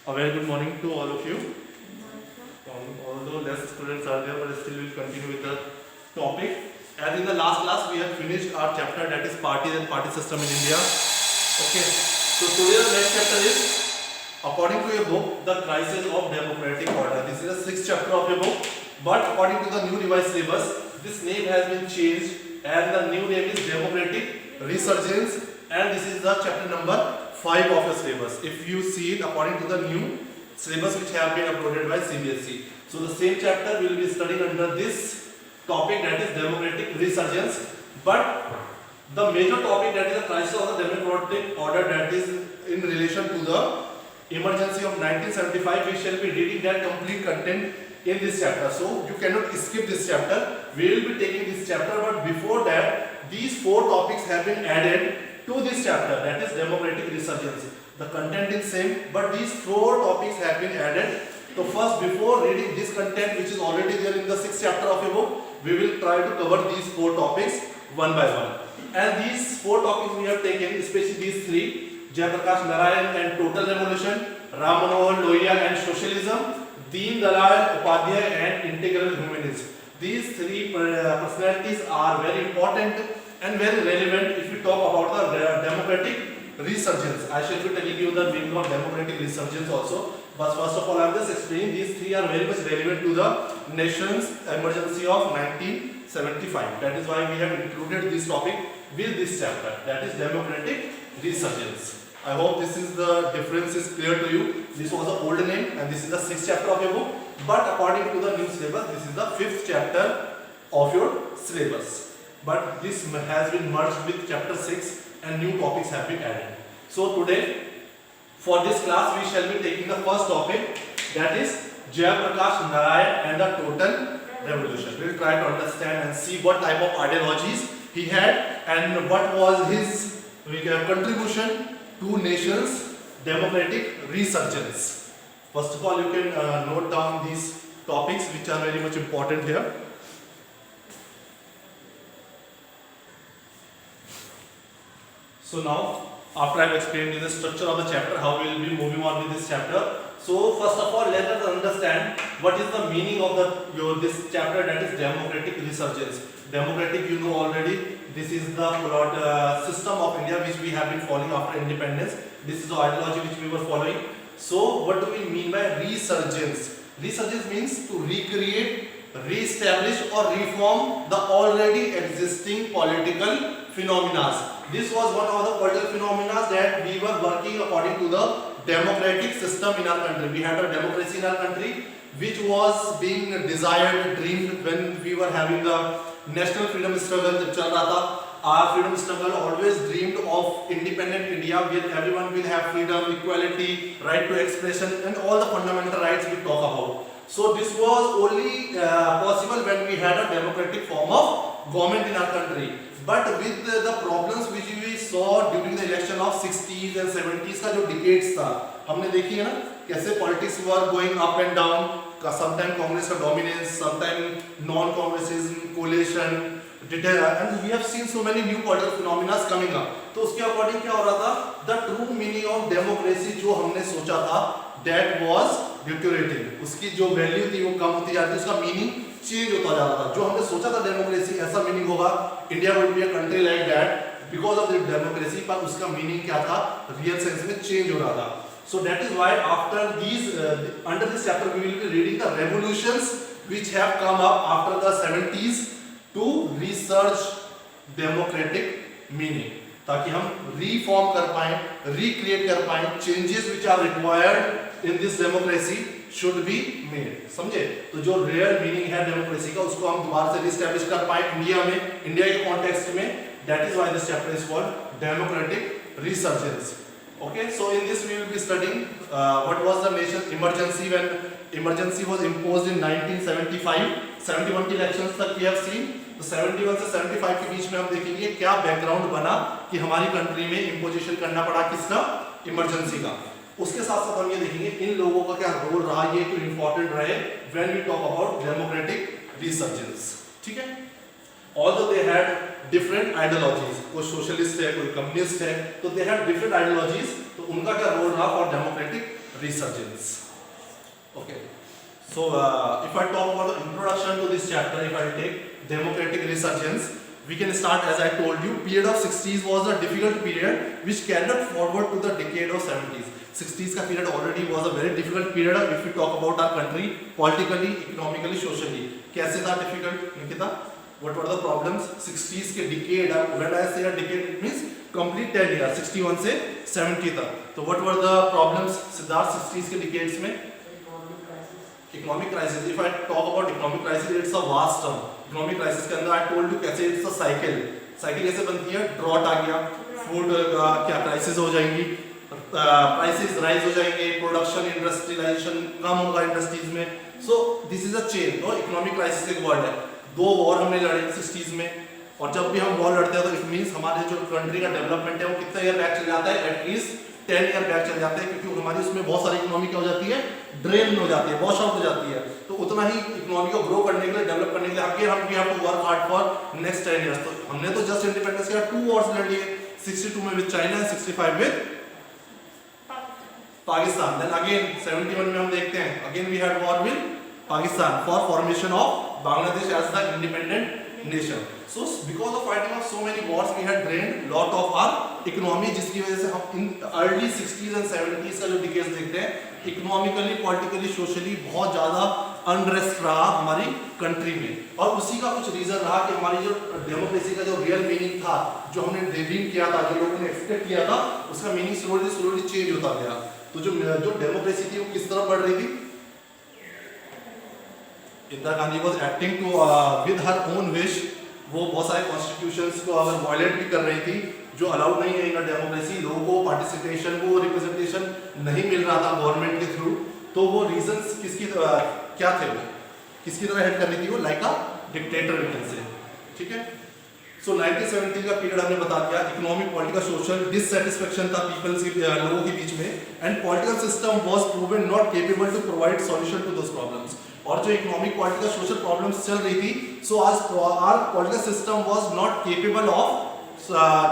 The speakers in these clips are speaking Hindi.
A very good morning to all of you. Although less students are there, but still we'll continue with the topic. As in the last class, we have finished our chapter, that is parties and party system in India. Okay. So today the next chapter is, according to your book, the crisis of democratic order. This is the sixth chapter of your book. But according to the new revised syllabus, this name has been changed, and the new name is democratic resurgence. And this is the chapter number 5 of your syllabus. If you see it according to the new syllabus which have been uploaded by CBSE. So the same chapter we will be studying under this topic, that is democratic resurgence. But the major topic, that is the crisis of the democratic order, that is in relation to the emergency of 1975. We shall be reading that complete content in this chapter. So you cannot skip this chapter. We will be taking this chapter, but before that, these 4 topics have been added to this chapter, that is democratic resurgence. The content is same, but these 4 topics have been added. So first, before reading this content which is already there in the 6th chapter of your book, we will try to cover these 4 topics one by one. And these 4 topics we have taken, especially these 3, Jayaprakash Narayan and total revolution, Ram Manohar Lohia and socialism, Deen Dayal Upadhyay and integral humanism. These 3 personalities are very important and very relevant if you talk about the democratic resurgence. I shall be telling you the meaning of democratic resurgence also. But first of all, I am just explaining these 3 are very much relevant to the nation's emergency of 1975. That is why we have included this topic with this chapter, that is democratic resurgence. I hope this is the difference is clear to you. This was the old name and this is the 6th chapter of your book. But according to the new syllabus, this is the 5th chapter of your syllabus. But this has been merged with chapter 6 and new topics have been added. So today, for this class, we shall be taking the first topic, that is Jayaprakash Narayan and the total revolution. We will try to understand and see what type of ideologies he had and what was his contribution to nation's democratic resurgence. First of all, you can note down these topics which are very much important here. So now, after I have explained the structure of the chapter, how we will be moving on with this chapter. So first of all, let us understand what is the meaning of this chapter, that is democratic resurgence. Democratic, you know already, this is the system of India which we have been following after independence. This is the ideology which we were following. So what do we mean by resurgence? Resurgence means to recreate, re-establish or reform the already existing political phenomena. This was one of the political phenomena that we were working according to the democratic system in our country. We had a democracy in our country which was being desired, dreamed when we were having the national freedom struggle. Our freedom struggle always dreamed of independent India where everyone will have freedom, equality, right to expression and all the fundamental rights we talk about. So this was only possible when we had a democratic form of government in our country. But with the problems which we saw during the election of 60s and 70s का जो decades था, हमने देखी है ना कैसे politics were going up and down. Sometimes Congress का dominance, sometimes non-Congressism, coalition, and we have seen so many new political phenomena coming up. तो उसके according क्या हो रहा था? The true meaning of democracy जो हमने सोचा था, that was deteriorating. उसकी जो value थी वो कम होती जाती थी, उसका meaning चेंज होता जा रहा था. जो हमने सोचा था डेमोक्रेसी ऐसा मीनिंग होगा, India would be a country like that because of the democracy, पर उसका मीनिंग क्या था, रियल सेंस में चेंज हो रहा था. So that is why after these under this chapter we will be reading the revolutions which have come up after the 70s to research democratic meaning, ताकि हम रीफॉर्म कर पाएं, रिक्रिएट कर पाएं. Changes which are required in this democracy should be made. समझे? तो जो रियल मीनिंग है डेमोक्रेसी का उसको हम दोबारा से रिस्टैब्लिश कर पाए इंडिया में, इंडिया के कॉन्टेक्स्ट में. That is why this chapter is called democratic resurgence. Okay, so in this we will be studying what was the nation emergency when emergency was imposed in 1975. 71 के इलेक्शंस तक we have seen. तो 71 से 75 के बीच में हम देखेंगे क्या बैकग्राउंड बना कि हमारी कंट्री में इम्पोजिशन करना पड़ा किसका, इमरजेंसी का. उसके साथ साथ हम ये देखेंगे इन लोगों का क्या रोल रहा, ये क्यों इंपॉर्टेंट रहे when we talk about democratic resurgence. ठीक है? Although they had different ideologies, कोई सोशलिस्ट है, कोई कम्युनिस्ट है, तो they had different ideologies. तो उनका क्या रोल रहा for democratic resurgence. Okay. So if I talk about the introduction to this chapter, if I take democratic resurgence, we can start as I told you. Period of 60s was a difficult period which carried forward to the decade of 70s. 60s का period already was a very difficult period if we talk about our country politically, economically, socially. कैसे था difficult, Nikita? What were the problems? 60s के decade, when I say a decade, it means complete 10 years, 61 से 70 तक. तो what were the problems, Siddharth, 60s के decades में? Economic crisis. If I talk about economic crisis, it's a vast term. Economic crisis के अंदर I told you कैसे it's a cycle. Cycle कैसे बनती है? Drought आ गया, food क्या crisis हो जाएंगी, prices rise हो जाएंगे, production, industrialization कम होगा industries में. So this is a chain. No, economic crisis एक word है. 2 war हमने लड़े 60s में, और जब भी हम war लड़ते हैं तो it means हमारे जो country का development है वो कितना year back चल जाता है? At least 10 year back चल जाते हैं, क्योंकि हमारी उसमें बहुत सारी इकोनॉमी क्या हो जाती है, ड्रेन हो जाती है, वॉश आउट हो जाती है. तो उतना ही इकोनॉमी को ग्रो करने के लिए, डेवलप करने के लिए अगेन हम we have to work hard for next 10 years. तो हमने तो जस्ट इंडिपेंडेंस के 2 वॉर्स लड़ लिए, 62 में with China, 65 with Pakistan. Then again 71 में हम देखते हैं again we had war with Pakistan for formation of Bangladesh as the independent nation. So because of fighting of so many wars we had drained lot of our economy, जिसकी वजह से हम इन early 60s and 70s का जो decades देखते हैं, economically, politically, socially बहुत ज़्यादा unrest रहा हमारी country में. और उसी का कुछ reason रहा कि हमारी जो democracy का जो real meaning था, जो हमने dream किया था, जो लोगों ने expect किया था, उसका meaning slowly change होता गया. तो जो democracy थी वो किस तरह बढ़ रही थी? Indira Gandhi was acting to with her own wish. वो बहुत सारे कॉन्स्टिट्यूशंस को अगर वायलेट भी कर रही थी, जो अलाउड नहीं है इन डेमोक्रेसी. लोगों को पार्टिसिपेशन को रिप्रेजेंटेशन नहीं मिल रहा था गवर्नमेंट के थ्रू. तो वो रीजंस किसकी क्या थे, वो किसकी तरह हेड कर रही थी, वो like a dictator we can say. ठीक है. सो 1970 का पीरियड हमने बता दिया. इकोनॉमिक, पॉलिटिकल, सोशल डिससैटिस्फैक्शन था पीपल्स के लोगों के बीच में, and political system was proven not capable to provide solution to those problems. और जो इकोनॉमिक, पॉलिटिकल, सोशल प्रॉब्लम्स चल रही थी, सो आज our political system was not capable of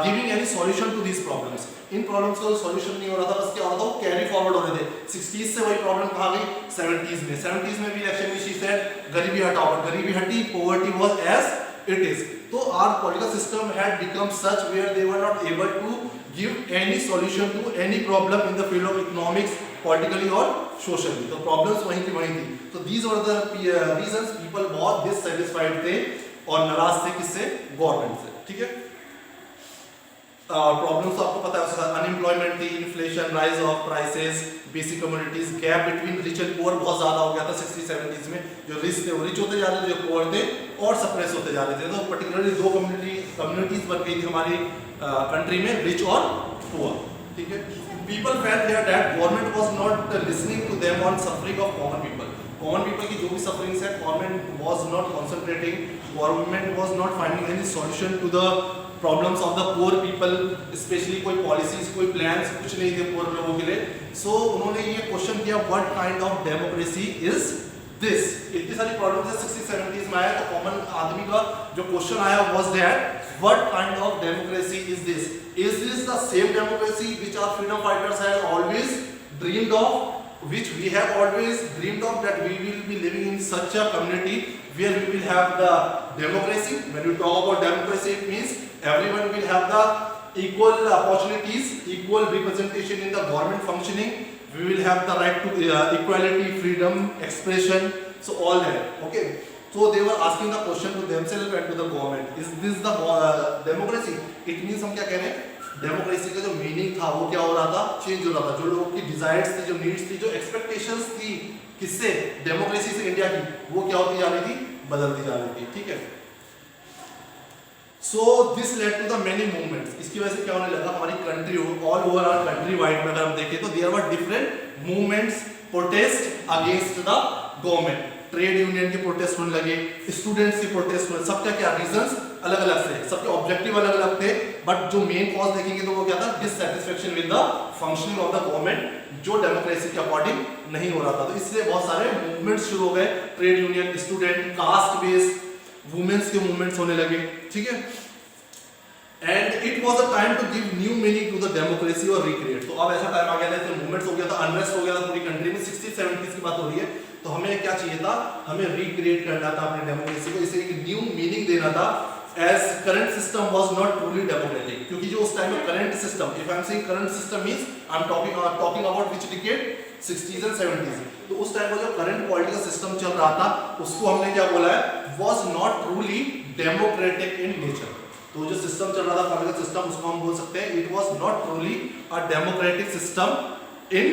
giving any solution to these problems. इन प्रॉब्लम्स का सॉल्यूशन नहीं हो रहा था, बस क्या हो रहा था, वो कैरी फॉरवर्ड हो रहे थे. 60s से वही प्रॉब्लम कहाँ गई, 70s में. 70s में भी इलेक्शन में शी सेड गरीबी हटाओ, गरीबी हटी, poverty was as it is. तो our political system had become such where they were not able to give any solution to any problem in the field of economics, politically और सोशली. तो प्रॉब्लम्स वहीं की वहीं थी. तो these were the reasons people बहुत डिससैटिस्फाइड थे और नाराज थे किससे, गवर्नमेंट से. ठीक है. प्रॉब्लम्स तो आपको पता है, अनएम्प्लॉयमेंट थी, inflation, rise of prices, basic communities, gap between rich and poor बहुत ज्यादा हो गया था 60-70s में. जो रिच थे वो रिच होते जा रहे थे, जो पुअर थे और सप्रेस होते जा रहे थे. तो पर्टिकुलरली 2 कम्युनिटीज बन गई थी हमारी कंट्री में, रिच और पुअर. ठीक है. People felt that government was not listening to them on suffering of common people. Common people की जो भी sufferings है, government was not concentrating. Government was not finding any solution to the problems of the poor people, especially कोई policies, कोई plans कुछ नहीं थे poor लोगों के लिए. So उन्होंने ये question किया, what kind of democracy is this? इतनी सारी problems है 60-70s में आया, तो common आदमी का जो question आया was that what kind of democracy is this? Is this the same democracy which our freedom fighters have always dreamed of, which we have always dreamed of, that we will be living in such a community where we will have the democracy? When we talk about democracy, it means everyone will have the equal opportunities, equal representation in the government functioning. We will have the right to equality, freedom, expression, so all that. Okay. So they were asking the question to themselves and to the government, is this the democracy? It means हम क्या कह रहे हैं, डेमोक्रेसी का जो मीनिंग था वो क्या हो रहा था, चेंज हो रहा था. जो लोगों की डिजायर्स थी, जो नीड्स थी, जो एक्सपेक्टेशंस थी किससे, डेमोक्रेसी से, इंडिया की, वो क्या होती जा रही थी, बदलती जा रही थी. ठीक है. So this led to the many movements. इसकी वजह से क्या होने लगा, हमारी country all over our country wide में अगर हम देखें तो there were different movements, protest against the government. Trade union के प्रोटेस्ट होने लगे, स्टूडेंट्स के प्रोटेस्ट होने. सबका क्या रीजंस अलग अलग थे, सबके ऑब्जेक्टिव अलग अलग थे, बट जो मेन कॉज देखेंगे तो वो क्या था, dissatisfaction with the functioning of the government, जो डेमोक्रेसी के अकॉर्डिंग नहीं हो रहा था. तो इसलिए बहुत सारे मूवमेंट्स शुरू हो गए, trade union, student, caste base, women's के मूवमेंट्स होने लगे. ठीक है. And it was a time to give new meaning to the democracy और रिक्रिएट। तो अब ऐसा टाइम आ गया था, इसमें मूवमेंट्स हो गया था, अनरेस्ट हो गया था पूरी कंट्री में, 60-70s की बात हो रही है। तो हमें क्या चाहिए था, हमें रिक्रिएट करना था अपनी डेमोक्रेसी को, इसे एक न्यू मीनिंग देना था, as current system was not truly democratic. क्योंकि जो उस टाइम में current system, if I am saying current system means I am talking about which decade, 60s and 70s। तो उस टाइम का जो करंट पॉलिटिकल सिस्टम चल रहा था उसको हमने क्या बोला है, was not truly democratic in nature. तो जो सिस्टम चल रहा था पॉलिटिकल सिस्टम, उसको हम बोल सकते हैं it was not truly a democratic system in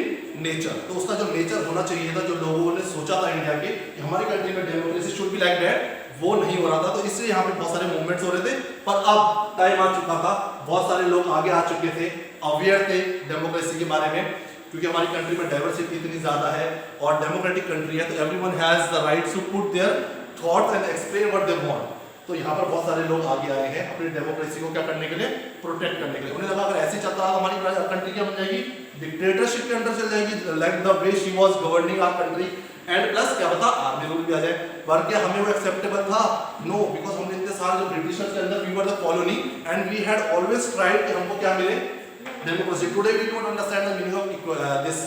nature. तो उसका जो नेचर होना चाहिए था, जो लोगों ने सोचा था इंडिया के कि हमारी कंट्री में democracy should be like that, वो नहीं हो रहा था। तो इसलिए यहाँ पे बहुत सारे मूवमेंट्स हो रहे थे। पर अब टाइम आ चुका था, बहुत सारे लोग आगे आ चुके थे, अवेयर थे डेमोक्रेसी के बारे में, क्योंकि हमारी कंट्री में डाइवर्सिटी इतनी ज्यादा है और डेमोक्रेटिक कंट्री है, तो everyone has the right to put their thoughts and explain what they want. तो यहाँ पर बहुत सारे लोग आगे आए हैं अपनी डेमोक्रेसी को क्या करने के लिए, प्रोटेक्ट करने के लिए। उन्हें लगा अगर ऐसे चलता रहा तो हमारी कंट्री क्या बन जाएगी, डिक्टेटरशिप के अंडर चल जाएगी, like the way she was governing our country, and plus क्या पता आर्मी रूल भी आ जाए। पर क्या हमें वो एक्सेप्टेबल था? नो, बिकॉज हमने इतने साल जो ब्रिटिशर्स के अंदर we were the colony and we had always tried कि हमको क्या मिले, democracy. Today we don't understand the meaning of this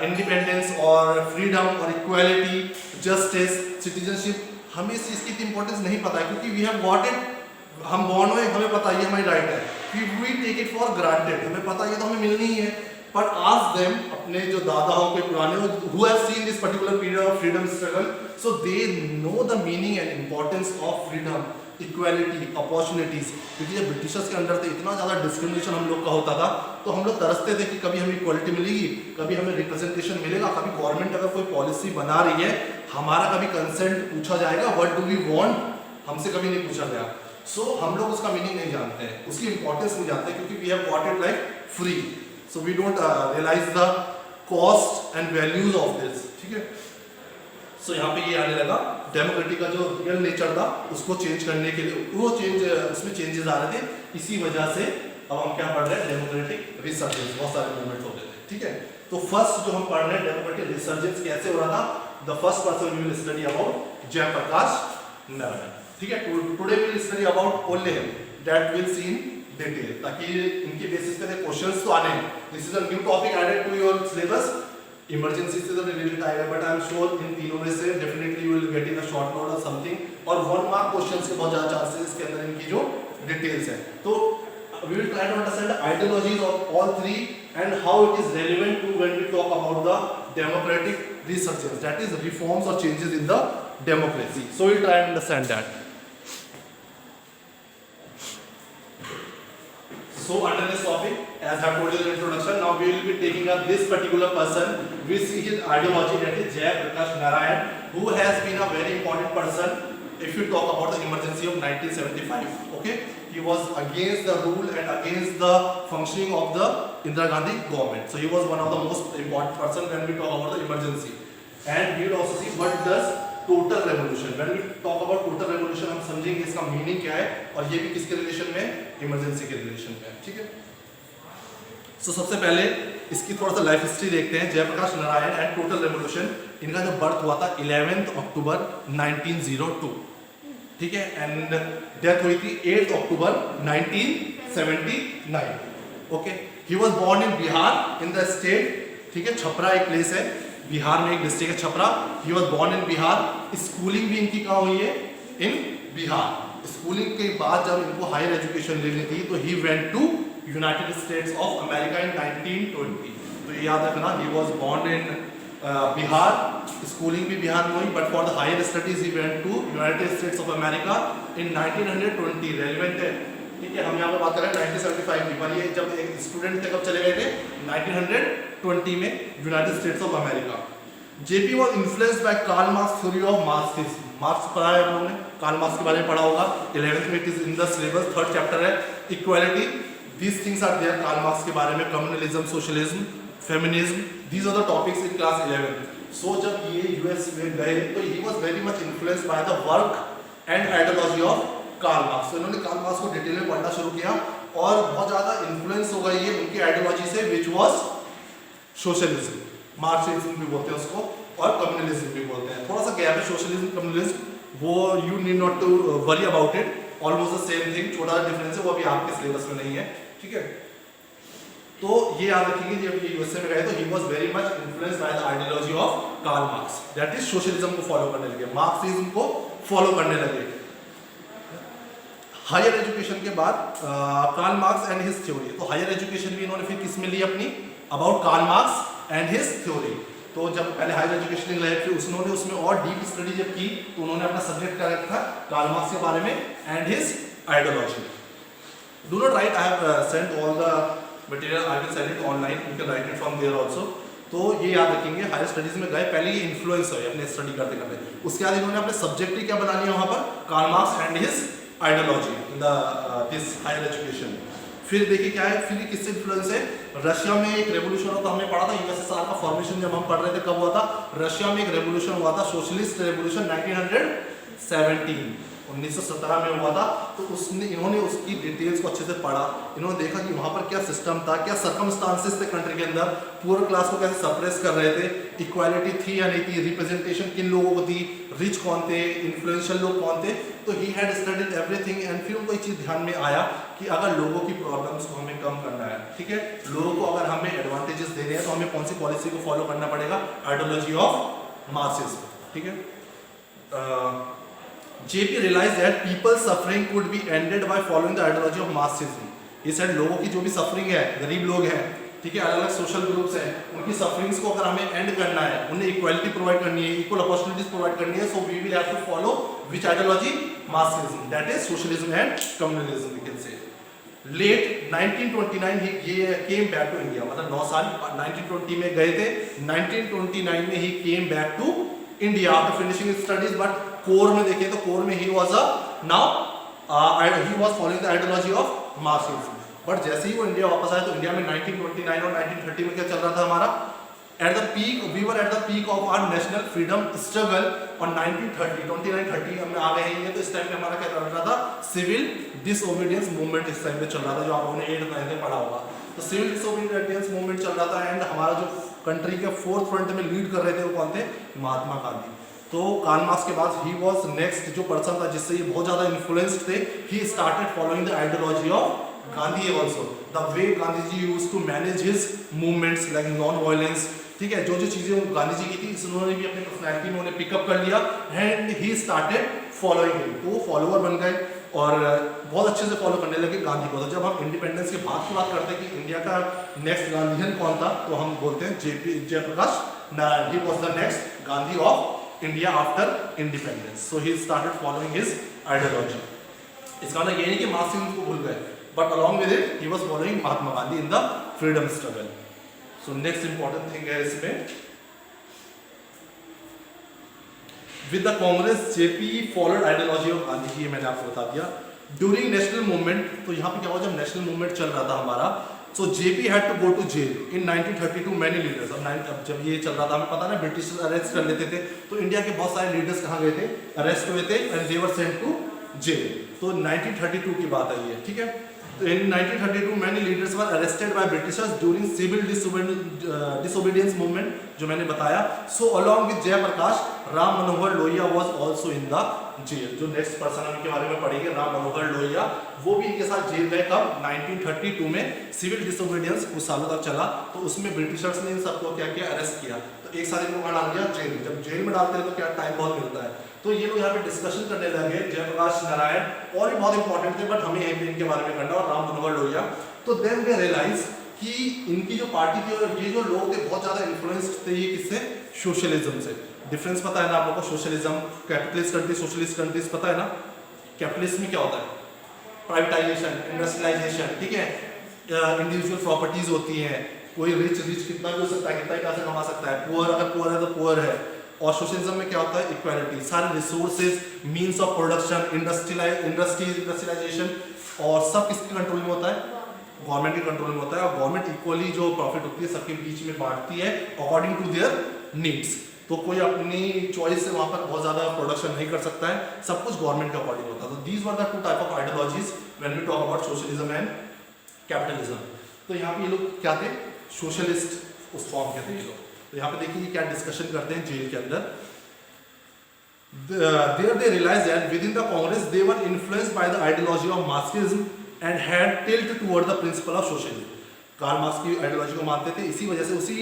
independence और फ्रीडम और इक्वालिटी, जस्टिस, सिटीजनशिप। हमें इस चीज की इतनी इंपॉर्टेंस नहीं पता है, क्योंकि वी हैव गॉट इट, हम बॉर्न हुए, हमें पता है ये हमारी राइट है, we take it for granted, हमें पता है ये तो हमें मिलनी ही है। बट आस्क देम, अपने जो दादा हो के पुराने who have seen this particular period of freedom struggle, so they know the meaning and importance of freedom, equality, opportunities. क्योंकि जब ब्रिटिशर्स के अंडर थे इतना ज़्यादा डिस्क्रिमिनेशन हम लोग का होता था, तो हम लोग तरसते थे कि कभी हमें इक्वालिटी मिलेगी, कभी हमें रिप्रेजेंटेशन मिलेगा, कभी गवर्नमेंट अगर कोई पॉलिसी बना रही है हमारा कभी कंसेंट पूछा जाएगा, व्हाट डू वी वांट, हमसे कभी नहीं पूछा गया। सो हम लोग उसका मीनिंग नहीं जानते हैं, उसकी इंपॉर्टेंस नहीं जानते, क्योंकि we have got it like free, so we don't realize the cost and values of this. ठीक है, सो यहाँ पे ये आने लगा, डेमोक्रेटिक का जो रियल नेचर था उसको चेंज करने के लिए, वो चेंज, उसमें चेंजेस आ रहे थे, इसी वजह से अब हम क्या पढ़ रहे हैं, डेमोक्रेटिक रिसर्जेंस, बहुत सारे मूवमेंट हो रहे थे। ठीक है, तो फर्स्ट जो हम पढ़ रहे हैं डेमोक्रेटिक रिसर्जेंस कैसे हो रहा था, the first person we will study about Jayaprakash Narayan. ठीक है, today we will study about only him, that will see in detail, ताकि इनके बेसिस पे क्वेश्चंस तो आने। This is a new topic added to your syllabus, emergency से तो रिलेटेड आएगा, बट आई एम श्योर इन तीनों में से definitely you will get in a short note और समथिंग, और 1 मार्क क्वेश्चंस के बहुत ज्यादा चांसेस इसके अंदर इनकी जो डिटेल्स है। तो we will try to understand the ideologies of all three and how it is relevant to when we talk about the democratic resurgence, that is reforms or changes in the democracy. So we will try and understand that. So under this topic, as I have told you in the introduction, now we will be taking up this particular person. We see his ideology, that is Jayaprakash Narayan, who has been a very important person if you talk about the emergency of 1975. Okay, he was against the rule and against the functioning of the Indira Gandhi government. So he was one of the most important person when we talk about the emergency. And we will also see what does total revolution. When we talk about total revolution, हम समझेंगे इसका मीनिंग क्या है, और ये भी किसके रिलेशन में, इमरजेंसी के रिलेशन में। ठीक है, सो सबसे पहले इसकी थोड़ा सा लाइफ हिस्ट्री देखते हैं। Jayaprakash Narayan and total revolution, इनका जो बर्थ हुआ था 11 अक्टूबर 1902। ठीक है, एंड डेथ हुई थी 8 अक्टूबर 1979। Okay, he was born in Bihar in the state, ठीक है, छपरा एक प्लेस है बिहार में, एक डिस्ट्रिक्ट है Chhapra. He was born in Bihar. Schooling भी इनकी कहाँ हुई है, इन बिहार। स्कूलिंग के बाद जब इनको हायर एजुकेशन लेनी थी तो he went to united states of America in 1920। तो ये याद रखना, he was born in Bihar, schooling भी बिहार में हुई, but for the higher studies he went to united states of America in 1920। Relevant है, ठीक है, हम यहाँ पर बात कर रहे हैं 1975 की, पर ये जब एक स्टूडेंट थे कब चले गए थे, 1920 में United states of America. JP was influenced by Karl Marx theory of Marxism. Marx पढ़ा है आप लोगों ने, कार्ल मार्क्स के बारे में पढ़ा होगा, 11th में, it is in the syllabus, 3rd chapter है, equality, these things are there Karl Marx के बारे में, communalism, socialism, feminism, these are the topics in class 11th। So जब ये यूएस में गए तो he was very much influenced by the work and ideology of Karl Marx. तो इन्होंने कार्ल मार्क्स को डिटेल में पढ़ना शुरू किया और बहुत ज़्यादा इन्फ्लुएंस हो गई है उनकी आइडियोलॉजी से, विच वॉज सोशलिज्म, मार्क्सिज्म भी बोलते हैं उसको, और कम्युनलिज्म भी बोलते हैं। थोड़ा सा गैप है सोशलिज्म कम्युनलिज्म, वो you need not to worry about it. Almost the same thing, छोटा डिफरेंस है, वो अभी आपके सिलेबस में नहीं है, ठीक है। तो ये याद रखिए जब ये यूएसए में गए तो he was very much influenced by the ideology of Karl Marx, that is socialism को फॉलो करने लगे, मार्क्सिज्म को फॉलो करने लगे। हायर एजुकेशन के बाद Karl Marx and his theory, तो हायर एजुकेशन भी इन्होंने फिर किस में ली अपनी, about Karl Marx and his theory. तो जब पहले हायर एजुकेशन ले फिर उन्होंने उसमें और डीप स्टडी जब की तो उन्होंने अपना सब्जेक्ट क्या रखा कार्ल मार्क्स के बारे में and his ideology. Do not write, I have sent all the material, I will send it online, you can write it from there also. तो ये याद रखेंगे हायर स्टडीज में गए पहले ये इन्फ्लुएंस है अपने स्टडी करते करते, उसके बाद इन्होंने अपने सब्जेक्ट ही क्या बना लिया वहां पर, Karl Marx and his ideology in the this higher education. फिर देखिए क्या है, फिर किससे इन्फ्लुएंस है, रशिया में एक रेवोल्यूशन होता, हमने पढ़ा था यूएसएसआर का फॉर्मेशन जब हम पढ़ रहे थे कब हुआ था, रशिया में एक रेवोल्यूशन हुआ था, सोशलिस्ट रेवोल्यूशन 1917 में हुआ था। तो उसने इन्होंने उसकी डिटेल्स को अच्छे से पढ़ा, इन्होंने देखा कि वहाँ पर क्या सिस्टम था, क्या सर्कमस्टांसेस थे कंट्री के अंदर, पुअर क्लास को कैसे सप्रेस कर रहे थे, इक्वालिटी थी या नहीं थी, रिप्रेजेंटेशन किन लोगों को थी, रिच कौन थे, इन्फ्लुएंशियल लोग कौन थे। तो he had studied everything and फिर उनको एक चीज़ ध्यान में आया कि अगर लोगों की प्रॉब्लम्स को हमें कम करना है, ठीक है, लोगों को अगर हमें एडवांटेजेस देने हैं तो हमें कौन सी पॉलिसी को फॉलो करना पड़ेगा, आइडियोलॉजी ऑफ मार्क्सिज्म, ठीक है। JP realized that people's suffering could be ended by following the ideology of Marxism. ये said लोगों की जो भी सफरिंग है, गरीब लोग हैं, ठीक है, अलग अलग सोशल ग्रुप्स हैं, उनकी सफरिंग्स को अगर हमें एंड करना है, उन्हें इक्वालिटी प्रोवाइड करनी है, इक्वल अपॉर्चुनिटीज प्रोवाइड करनी है, so we will have to follow which ideology, Marxism, that is socialism and communism we can say. Late 1929 ये केम बैक टू इंडिया, मतलब 9 साल 1920 में गए थे, 1929 में he came back to India after finishing studies. But core में देखिए तो कोर में he was he was following the ideology of Marxism. But जैसे ही वो इंडिया वापस आया तो इंडिया में 1929 और 1930 में क्या चल रहा था हमारा, at the peak we were at the peak of our national freedom struggle और 1930 में आ गए हैं। तो इस टाइम पे हमारा क्या चल रहा था, सिविल डिसओबीडियंस मूवमेंट इस टाइम पे चल रहा था, जो आप लोगों ने 8th 9th में पढ़ा होगा। तो सिविल डिसओबीडियंस मूवमेंट चल रहा था एंड हमारा जो कंट्री के फोर्थ फ्रंट में लीड कर रहे थे वो कौन थे, महात्मा गांधी। तो कार्ल मार्क्स के बाद ही वाज नेक्स्ट जो पर्सन था जिससे ये बहुत ज्यादा इन्फ्लुएंस्ड थे, he started following the ideology of Gandhi also, the way Gandhi ji used to manage his movements like non violence, ठीक है, जो जो चीजें गांधी जी की थी उन्होंने भी अपनी पर्सनैलिटी में उन्हें पिकअप कर लिया and he started following him. तो वो फॉलोअर बन गए और बहुत अच्छे से फॉलो करने लगे गांधी को। तो जब हम इंडिपेंडेंस के बाद की बात करते हैं कि इंडिया का नेक्स्ट गांधीयन कौन था, तो हम बोलते हैं Jayaprakash Narayan, he was the next Gandhi of India after independence. So he started following his ideology. इसका मतलब ये नहीं कि मार्क्सिज्म को भूल गए, but along with it he was following Mahatma Gandhi in the freedom struggle. So next important thing है इसमें, with the Congress JP followed ideology of Gandhi ji, मैंने आपको बता दिया। During national movement, तो यहाँ पे क्या हुआ, जब national movement चल रहा था हमारा, so JP had to go to jail in 1932 many leaders। अब जब ये चल रहा था हमें पता ना ब्रिटिश अरेस्ट कर लेते थे, तो इंडिया के बहुत सारे लीडर्स कहाँ गए थे, अरेस्ट हुए थे and they were sent to jail. तो 1932 की बात आई है, ठीक है। तो in 1932 many leaders were arrested by Britishers during civil disobedience movement, जो मैंने बताया। So along with Jayaprakash, Ram Manohar Lohia was also in the jail। जो नेक्स्ट पर्सन हम के बारे में पढ़ेंगे, राम मनोहर लोहिया, वो भी इनके साथ जेल गए कब, 1932 में। सिविल डिसोबीडियंस कुछ सालों तक चला, तो उसमें ब्रिटिशर्स ने इन सबको क्या किया, अरेस्ट किया। तो एक साल इनको कहाँ डाल दिया, जेल में। जब जेल में डालते हैं तो क्या टाइम बहुत मिलता है, तो ये लोग यहाँ पे डिस्कशन करने लगे, जयप्रकाश नारायण और भी बहुत इंपॉर्टेंट थे, बट हमें यहीं पे इनके बारे में करना, और राम मनोहर लोहिया। तो देन दे रियलाइज कि इनकी जो पार्टी थी और ये जो लोग थे बहुत ज्यादा इन्फ्लुएंस्ड थे ये किससे, सोशलिज्म से। डिफरेंस पता है ना आप लोगों को, socialism, capitalist country, socialist countries, पता है ना। कैपिटलिस्ट में क्या होता है, प्राइवेटाइजेशन, इंडस्ट्रियलाइजेशन, ठीक है, इंडिविजुअल प्रॉपर्टीज होती हैं, कोई रिच कितना भी हो सकता है, कितना पैसा कमा सकता है, पुअर अगर पुअर है तो पुअर है। और सोशलिज्म में क्या होता है, इक्वालिटी, सारे resources, means of production, industrialization, और सब किसके कंट्रोल में होता है, गवर्नमेंट के कंट्रोल में होता है। और गवर्नमेंट इक्वली जो प्रॉफिट होती है सबके बीच में बांटती है अकॉर्डिंग टू देयर नीड्स। तो कोई अपनी चॉइस से वहां पर बहुत ज्यादा प्रोडक्शन नहीं कर सकता है, सब कुछ गवर्नमेंट के अकॉर्डिंग होता है। तो these were the two type of ideologies when we talk about socialism and capitalism. तो यहाँ पे ये लोग क्या थे, सोशलिस्ट उस फॉर्म के थे ये लोग। तो यहाँ पे देखिए क्या डिस्कशन करते हैं जेल के अंदर। There they realized that within the Congress they were influenced by the ideology of Marxism and had tilt toward the principle of socialism. Karl Marx की आइडियोलॉजी को मानते थे, इसी वजह से उसी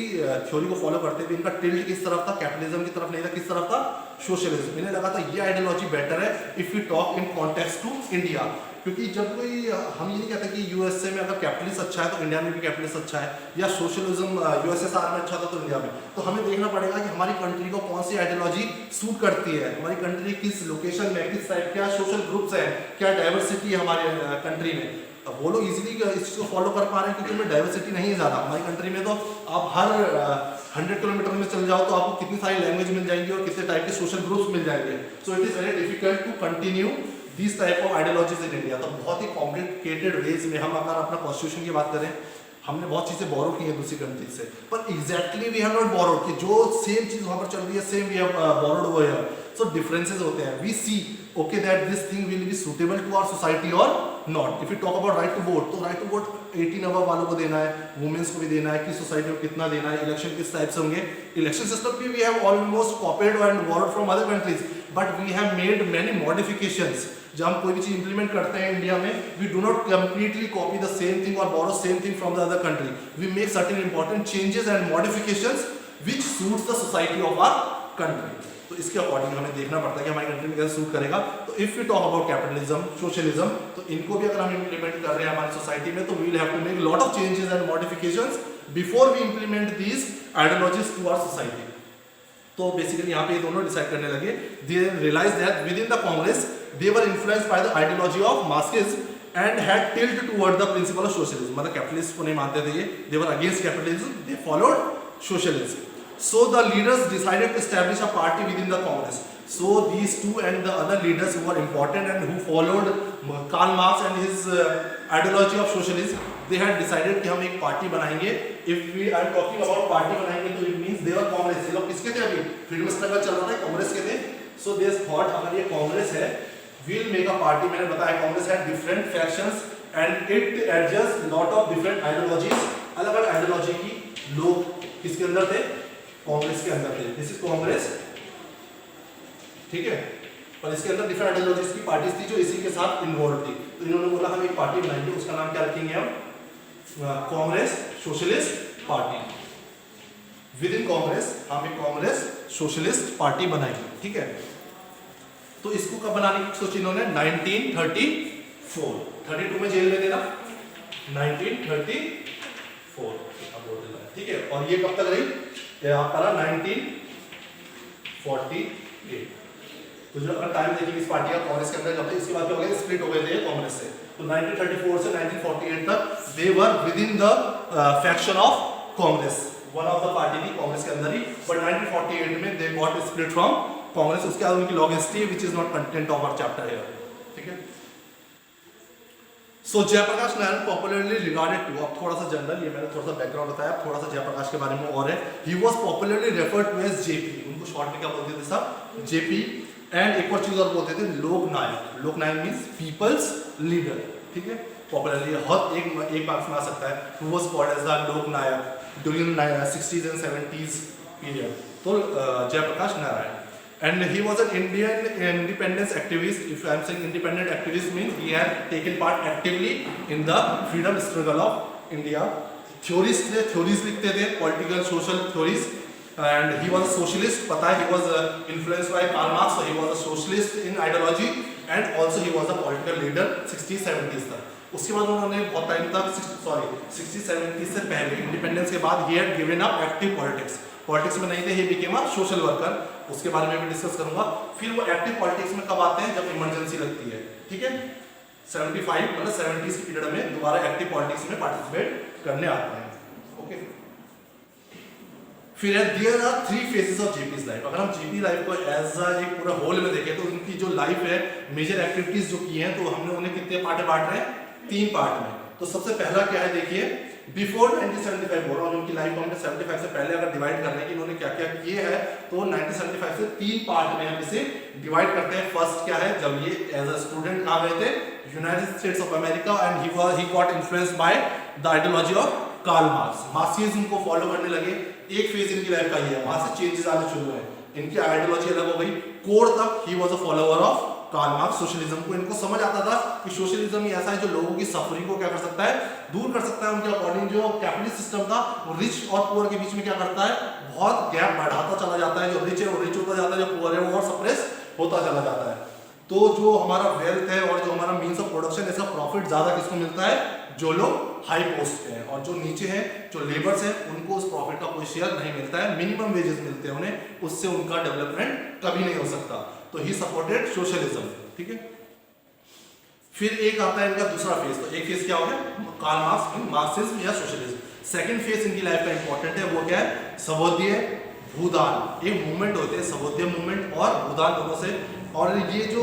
थ्योरी को फॉलो करते थे। इनका टिल्ट किस तरफ था? कैपिटलिज्म की तरफ नहीं था, किस तरफ था? सोशलिज्म। इन्हें लगा था ये आइडियोलॉजी बेटर है if you talk in context to India, क्योंकि जब कोई हम ये नहीं कहते कि यूएसए में अगर कैपिटलिस्ट अच्छा है तो इंडिया में भी कैपिटलिस्ट अच्छा है, या सोशलिज्म यूएसएसआर में अच्छा था तो इंडिया में। तो हमें देखना पड़ेगा कि हमारी कंट्री को कौन सी आइडियोलॉजी सूट करती है, हमारी कंट्री किस लोकेशन में, किस टाइप क्या सोशल ग्रुप्स है, क्या डाइवर्सिटी है हमारे कंट्री में। अब वो लोग इजीली इस चीज़ को फॉलो कर पा रहे हैं क्योंकि उनमें डाइवर्सिटी नहीं है ज़्यादा। हमारी कंट्री में तो आप हर 100 किलोमीटर में चल जाओ तो आपको कितनी सारी लैंग्वेज मिल जाएंगी और कितने टाइप के सोशल ग्रुप्स मिल जाएंगे। So it is very difficult to continue this type of ideologies in India. तो बहुत ही कॉम्प्लिकेटेड वेज में हम अगर अपना कॉन्स्टिट्यूशन की बात करें, हमने बहुत चीज़ें बोरो की हैं दूसरी कंट्री से, पर exactly we have not borrowed कि जो सेम चीज़ वहाँ पर चल रही है same we have borrowed over here. So differences होते हैं। We see okay that this thing will be suitable to our society और not. If you talk about right to vote, तो राइट टू वोट 18 अबव वालों को देना है, वुमेन्स को भी देना है, कि सोसाइटी में कितना देना है, इलेक्शन किस टाइप से होंगे। इलेक्शन सिस्टम भी we have almost copied and borrowed from other countries, but we have made many modifications. जब हम कोई भी चीज इंप्लीमेंट करते हैं इंडिया में, we do not completely copy the same thing और borrow same thing from the other country. We make certain important changes and modifications which suits the society of our country. तो इसके अकॉर्डिंग हमें देखना पड़ता है कि हमारी कंट्री में कैसे सूट करेगा। तो if you talk about capitalism, socialism, तो इनको भी अगर हम इंप्लीमेंट कर रहे हैं हमारी सोसाइटी में, तो we will have to make lot of changes and modifications before we implement these ideologies to our society. तो बेसिकली यहाँ पे ये दोनों डिसाइड करने लगे। They realise that within the Congress they were influenced by the ideology of Marxism and had tilt toward the principle of socialism. मतलब कैपिटलिस्ट को नहीं मानते थे ये, they were against capitalism, they followed socialism. So the leaders decided to establish a party within the Congress. So these two and the other leaders who were important and who followed Karl Marx and his ideology of socialism, they had decided कि हम एक पार्टी बनाएंगे। If we are talking about party बनाएंगे तो it means they were Congress। ये लोग किसके थे? अभी फ्रीडम स्ट्रगल चल रहा था, कांग्रेस के थे। So they thought अगर ये कांग्रेस है, we'll make a party। मैंने बताया Congress had different factions and it adjusts lot of different ideologies। अलग अलग आइडियोलॉजी की लोग किसके अंदर थे? कांग्रेस के अंदर थे। दिस इज कांग्रेस, ठीक है। और इसके अंदर डिफरेंट आइडियोलॉजीज की पार्टीज थी जो इसी के साथ इन्वॉल्व थी। तो इन्होंने बोला हम एक पार्टी बनाएंगे, उसका नाम क्या रखेंगे हम? Congress socialist party. With in Congress हम एक कांग्रेस सोशलिस्ट पार्टी बनाएंगे, ठीक है। तो इसको कब बनाने की सोची इन्होंने? 1934। 32 में जेल में देना, 1934, ठीक है। और ये कब तक रही? आपका 1948। तो जो अगर टाइम देखिए इस पार्टी का कांग्रेस के अंदर, जब तक इसके बाद क्या हो गया, स्प्लिट हो गए थे कांग्रेस से। तो 1934 से 1948 तक they were within the faction of Congress, one of the party थी कांग्रेस के अंदर ही। बट 1948 में they got split from Congress. उसके बाद उनकी long history which is not content of our chapter here, ठीक है। So Jayaprakash Narayan popularly regarded to, अब थोड़ा सा जनरल, ये मैंने थोड़ा सा बैकग्राउंड बताया, थोड़ा सा जयप्रकाश के बारे में और है। He was popularly referred to as JP, उनको शॉर्ट में क्या बोलते थे सब? जेपी। एंड एक और चीज और बोलते थे Loknayak. Loknayak means peoples leader, ठीक है। पॉपुलरली हर एक बात सुना सकता है, who was called as the Loknayak during 60s and 70s period. तो Jayaprakash Narayan. And he was an Indian independence activist. If I am saying independent activist means he had taken part actively in the freedom struggle of India. Theorist थे, theories लिखते थे, political social theories, and he was a socialist. पता है, he was influenced by Karl Marx, so he was a socialist in ideology, and also he was a political leader 60s 70s तक। उसके बाद उन्होंने बहुत टाइम तक 60s 70s से पहले इंडिपेंडेंस के बाद he had given up active politics। Politics में नहीं थे, he became a social worker, उसके बारे में भी डिस्कस करूंगा। फिर वो एक्टिव पॉलिटिक्स में कब आते हैं? जब इमरजेंसी लगती है, ठीक है। 75 मतलब 70s की पीरियड में दोबारा एक्टिव पॉलिटिक्स में पार्टिसिपेट करने आते हैं, ओके। फिर there are 3 phases of JP's life. अगर हम जेपी लाइफ को एज एक पूरा होल में देखें तो उनकी जो लाइफ है, मेजर एक्टिविटीज जो की हैं, तो हमने उन्हें कितने पार्ट में बांट रहे हैं? 3 पार्ट में। तो सबसे पहला क्या है, देखिए बिफोर 1975 बोल रहा हूँ, उनकी लाइफ को हमने 75 से पहले अगर डिवाइड करने की इन्होंने क्या क्या किए है, तो 1975 से 3 पार्ट में हम इसे डिवाइड करते हैं। फर्स्ट क्या है, जब ये एज अ स्टूडेंट कहाँ गए थे? United states of America, and he got influenced by the ideology of Karl Marx. Marxism को फॉलो करने लगे। एक फेज इनकी लाइफ का ही है, वहां से चेंजेस आने शुरू हुए। इनकी आइडियोलॉजी अलग हो गई। कोर तक he was a follower of Karl Marx. Socialism को इनको समझ आता था कि सोशलिज्म ही ऐसा है जो लोगों की सफरिंग को क्या कर सकता है, दूर कर सकता है। उनके अकॉर्डिंग जो कैपिटलिस्ट सिस्टम था वो रिच और पुअर के बीच में क्या करता है, बहुत गैप बढ़ाता चला जाता है। जो रिच है वो रिच होता जाता है, जो पुअर है वो और सप्रेस होता चला जाता है। तो जो हमारा वेल्थ है और जो हमारा मीन्स ऑफ प्रोडक्शन, इसका प्रॉफिट ज्यादा किसको मिलता है, जो लोग हाई पोस्ट पे हैं, और जो नीचे हैं, जो लेबर्स हैं, उनको उस प्रॉफिट का कोई शेयर नहीं मिलता है। मिनिमम वेजेस मिलते हैं उन्हें, उससे उनका डेवलपमेंट कभी नहीं हो सकता। तो ही सपोर्टेड सोशलिज्म। ठीक है, फिर एक आता है इनका दूसरा फेज। तो एक फेज क्या हो गया, कार्ल मार्क्स, मार्क्सिज्म या सोशलिज्म। सेकंड फेज इनकी लाइफ का इंपॉर्टेंट है, वो क्या है, सवोदय भूदान। एक मूवमेंट होते हैं, सवोदय मूवमेंट और भूदान दोनों से। और ये जो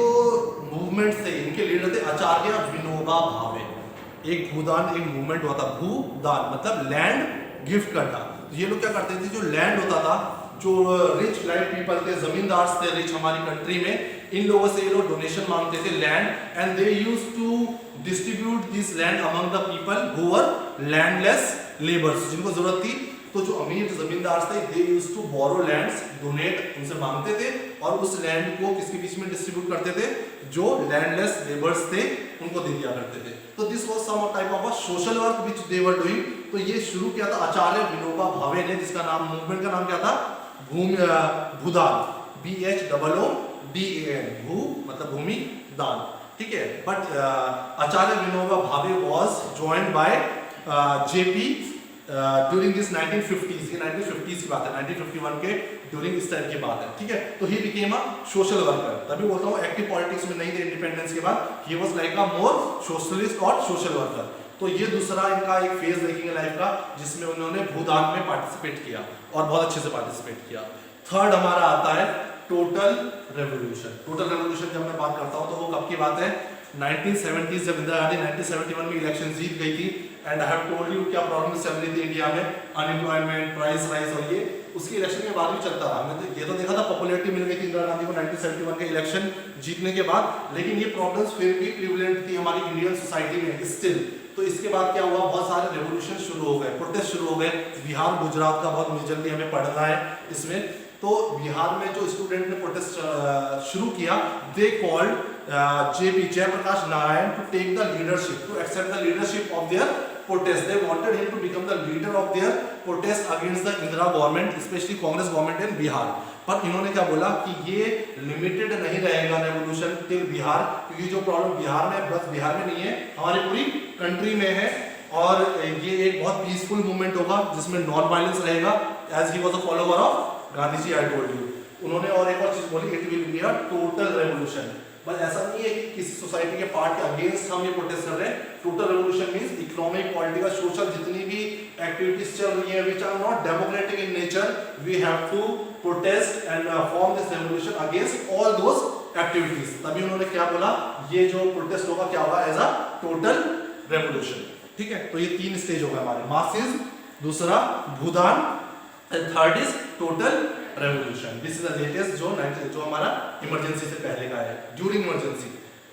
मूवमेंट थे, इनके लीडर थे आचार्य विनोबा भावे। एक भूदान, एक मूवमेंट हुआ था। भूदान मतलब लैंड गिफ्ट करना। तो ये लोग क्या करते थे, जो लैंड होता था, जो रिच लाइफ पीपल थे, जमींदार थे रिच हमारी कंट्री में, इन लोगों से ये लोग डोनेशन मांगते थे land, and they used to distribute this land among the people who were landless labours, जिनको जरूरत थी। तो जो अमीर जमींदार थे, they used to borrow lands, donate उनसे मांगते थे, और उस लैंड को किसके बीच में डिस्ट्रीब्यूट करते थे, जो लैंडलेस लेबर्स थे उनको दे दिया करते थे। तो this was some type of a social work which they were doing. तो ये शुरू किया था आचार्य विनोबा भावे ने, जिसका नाम, मूवमेंट का नाम क्या था, भूदान, BHOODAN, भू मतलब भूमि, दान। ठीक है, but Acharya Vinoba Bhave was joined by JP during this 1950s। ये 1950s की बात है, 1951 के ड्यूरिंग इस टाइम की बात है। ठीक है, तो he became a social worker. तभी बोलता हूँ एक्टिव पॉलिटिक्स में नहीं थे इंडिपेंडेंस के बाद, he was like a more socialist और सोशल वर्कर। तो ये दूसरा इनका एक फेज देखेंगे लाइफ का, जिसमें उन्होंने भूदान में पार्टिसिपेट किया और बहुत अच्छे से पार्टिसिपेट किया। थर्ड हमारा आता है टोटल रेवोल्यूशन। टोटल रेवोल्यूशन जब मैं बात करता हूँ तो वो कब की बात है, 1970s, जब इंदिरा गांधी 1971 में इलेक्शन जीत गई थी। And I have told you क्या प्रॉब्लम चल रही थी इंडिया में, अनएम्प्लॉयमेंट, प्राइस राइज, और ये उसकी इलेक्शन के बाद भी चलता रहा। हमने ये तो देखा था पॉपुलैरिटी मिल गई थी इंदिरा गांधी को 1971 के इलेक्शन जीतने के बाद, लेकिन ये प्रॉब्लम्स फिर भी प्रिवेलेंट थी हमारी इंडियन सोसाइटी में स्टिल। तो इसके बाद क्या हुआ, बहुत सारे रेवोल्यूशन शुरू हो गए, प्रोटेस्ट शुरू हो गए। बिहार, गुजरात का बहुत मेजरली हमें पढ़ना है इसमें। तो बिहार में जो स्टूडेंट ने प्रोटेस्ट शुरू किया, they called Jayaprakash Narayan to take the leadership, to accept the leadership of their protest. They wanted him to become the leader of their protest against the Indira government, especially Congress government in Bihar. पर इन्होंने क्या बोला कि ये लिमिटेड नहीं रहेगा रेवोल्यूशन टिल बिहार, क्योंकि जो प्रॉब्लम बिहार में, बस बिहार में नहीं है, हमारी पूरी कंट्री में है। और ये एक बहुत पीसफुल मूवमेंट होगा जिसमें नॉन वायलेंस रहेगा, as he was a follower of Gandhi ji, I told you. उन्होंने और एक और चीज बोली, it will be a total revolution. बस ऐसा नहीं है कि किसी सोसाइटी के पार्ट के अगेंस्ट हम ये प्रोटेस्ट कर रहे हैं। Total revolution means economic, political, social जितनी भी एक्टिविटीज चल रही है which are not democratic in nature, we have to protest and form this revolution against all those activities. तभी उन्होंने क्या बोला, ये जो प्रोटेस्ट होगा क्या होगा, एज अ टोटल रेवोल्यूशन। ठीक है, तो ये तीन स्टेज हो गए हमारे, मार्क्सिज्म, दूसरा Bhoodan, and third is total revolution. This is the latest जो हमारा इमरजेंसी से पहले का है, ड्यूरिंग इमरजेंसी।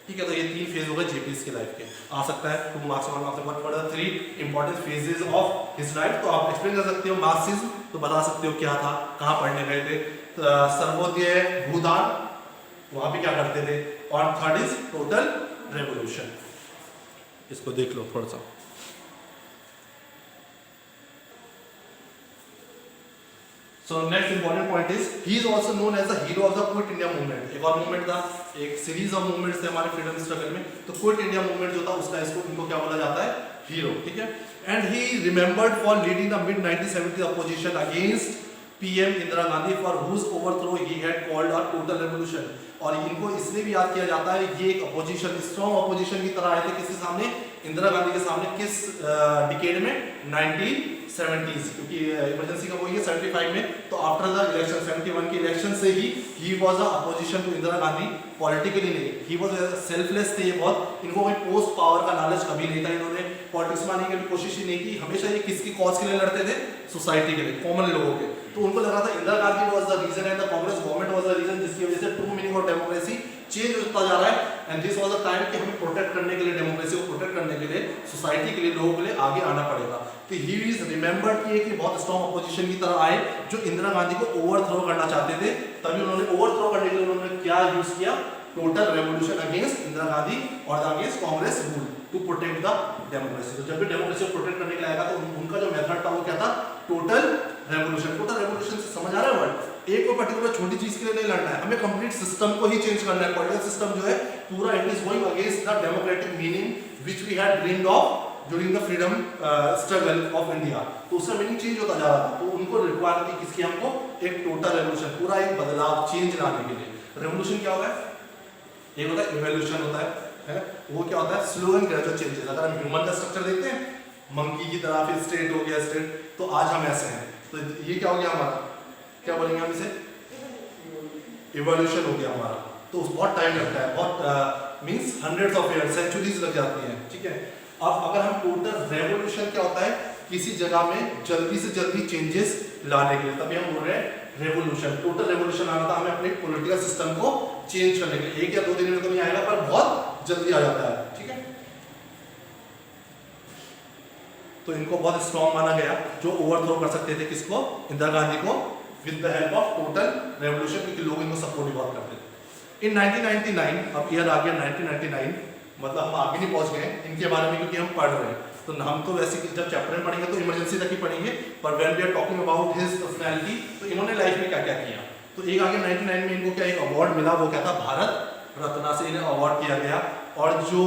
ठीक है, तो ये तीन फेज हो गए जेपीएस की लाइफ के। आ सकता है टू मार्क्स और marks what were the three important phases of his life. तो आप एक्सप्लेन कर सकते हो मार्क्सिज्म, तो बता सकते हो क्या था, कहाँ पढ़ने गए थे, सर्वोदय, भूदान, वहां पे क्या करते थे, और थर्ड इज टोटल रेवोल्यूशन। इसको देख लो थोड़ा सा। So next important point is he is also known as the hero of the Quit India movement. एक और मूवमेंट था, एक सीरीज ऑफ मूवमेंट्स थे हमारे फ्रीडम स्ट्रगल में। तो क्विट इंडिया मूवमेंट जो था उसका इसको इनको क्या बोला जाता है, हीरो। ठीक है, and he remembered for leading the mid 1970s opposition against PM Indira Gandhi for whose overthrow he had called a total revolution. और इनको इसलिए भी याद किया जाता है, ये एक अपोजिशन, स्ट्रॉन्ग अपोजिशन की तरह आए थे किसके सामने, इंदिरा गांधी के सामने। किस डिकेड में, 1970s, क्योंकि इमरजेंसी का वो ये 75 में। तो आफ्टर द इलेक्शन 71 के इलेक्शन से he was a opposition to Indira Gandhi, politically नहीं, ही वाज सेल्फलेस थे ये बहुत। इनको कोई पोस्ट पावर का नॉलेज कभी नहीं था, इन्होंने पॉलिटिक्स में आने की कभी कोशिश ही नहीं की, हमेशा ये किसकी कॉज के लिए लड़ते थे, सोसाइटी के लिए, कॉमन लोगों के। तो उनको लग रहा था Indira Gandhi was the reason and the Congress government was the reason जिसकी वजह से true meaning of democracy change होता जा रहा है। And this was the time कि हमें प्रोटेक्ट करने के लिए, डेमोक्रेसी को प्रोटेक्ट करने के लिए, सोसाइटी के लिए, लोगों के लिए आगे आना पड़ेगा। तो ही इज रिमेंबर्ड कि एक बहुत स्ट्रॉन्ग अपोजिशन की तरह आए जो इंदिरा गांधी को ओवरथ्रो करना चाहते थे। तभी उन्होंने ओवरथ्रो करने के लिए उन्होंने क्या यूज किया, total revolution against Indira Gandhi और against Congress rule to protect the democracy. तो जब भी डेमोक्रेसी को प्रोटेक्ट करने के लिए आएगा तो उनका जो मेथड था वो क्या था, टोटल रेवोल्यूशन। टोटल रेवोल्यूशन से समझ आ रहा है वर्ड, एक और पर्टिकुलर छोटी चीज के लिए नहीं लड़ना है, हमें कंप्लीट सिस्टम को ही चेंज करना है। पॉलिटिकल सिस्टम जो है पूरा it is going against the democratic meaning which we had dreamed of during the freedom struggle of India. तो उसका मीनिंग चेंज होता जा रहा था। तो उनको रिक्वायर थी किसकी, हमको एक टोटल रेवोल्यूशन, पूरा एक बदलाव, चेंज लाने के लिए। रेवोल्यूशन क्या होता है, एक होता है इवोल्यूशन होता है, वो क्या होता है, स्लो एंड ग्रेजुअल चेंजेस। अगर हम ह्यूमन का स्ट्रक्चर देखते हैं, मंकी की तरह, फिर स्टेट हो गया स्टेट, तो आज हम ऐसे हैं। तो ये क्या हो गया हमारा, क्या बोलेंगे हम इसे, इवोल्यूशन हो गया हमारा। तो बहुत टाइम लगता है, बहुत means hundreds of years, centuries लग जाती हैं, ठीक है। अब अगर हम टोटल रेवोल्यूशन क्या होता है, किसी जगह में जल्दी से जल्दी चेंजेस लाने के लिए, तभी हम बोल रहे हैं रेवोल्यूशन। टोटल रेवोल्यूशन आना था हमें अपने पॉलिटिकल सिस्टम को चेंज करने के लिए। 1 या 2 दिन में तो नहीं आएगा, पर बहुत जल्दी आ जाता है, ठीक है। तो इनको बहुत स्ट्रॉन्ग माना गया, जो ओवरथ्रो कर सकते थे किसको, इंदिरा गांधी को, with the help of total revolution, क्योंकि लोग इनको सपोर्ट बहुत करते थे। इन 1999, अब ईयर आ गया 1999, मतलब हम आगे नहीं पहुंच गए इनके बारे में, क्योंकि हम पढ़ रहे हैं। तो हम तो वैसे जब चैप्टर में पढ़ेंगे तो इमरजेंसी तक ही पढ़ेंगे, पर when we are talking about his personality, तो इन्होंने लाइफ में क्या क्या किया। तो एक आगे 99 में इनको क्या एक अवार्ड मिला, वो क्या था, भारत रत्न से इन्हें अवार्ड किया गया। और जो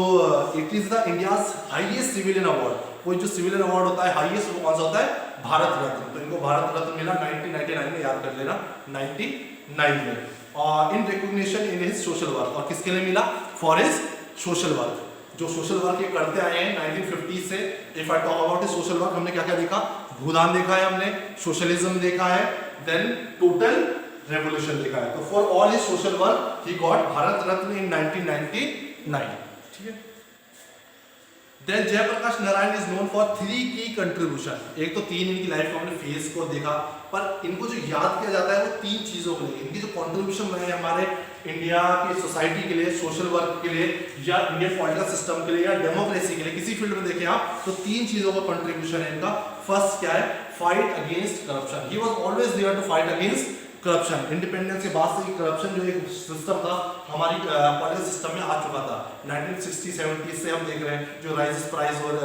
it is the India's highest civilian award, कोई जो सिविलियन अवार्ड होता है हाईएस्ट, वो कौन सा होता है, भारत रत्न। तो इनको भारत रत्न मिला 1999 में, याद कर लेना 99 में। और in recognition in his social work, और किसके लिए मिला, फॉर हिज सोशल वर्क, जो सोशल वर्क ये करते आए हैं 1950 से। If I talk about social work, हमने क्या क्या देखा, भूदान देखा है हमने, सोशलिज्म देखा है, देन टोटल रेवोल्यूशन देखा है। तो for all his social work he got Bharat Ratna in 1999, ठीक है। Then Jayaprakash Narayan is known for 3 की कंट्रीब्यूशन। एक तो 3 इनकी लाइफ को हमने फेस को देखा, पर इनको जो याद किया जाता है वो 3 चीजों को लेकर, इनकी जो कंट्रीब्यूशन रहे हमारे इंडिया की सोसाइटी के लिए, सोशल वर्क के लिए, या इंडियन पॉलिटिकल सिस्टम के लिए, या डेमोक्रेसी के लिए, किसी फील्ड में देखें आप, तो 3 चीजों का कंट्रीब्यूशन है इनका। फर्स्ट क्या है, fight against corruption. He was always there to fight against corruption. Independence के बाद से करप्शन जो एक सिस्टम था हमारी पॉलिटिकल सिस्टम में आ चुका था। 1960-70 से हम देख रहे हैं जो राइजेस प्राइस और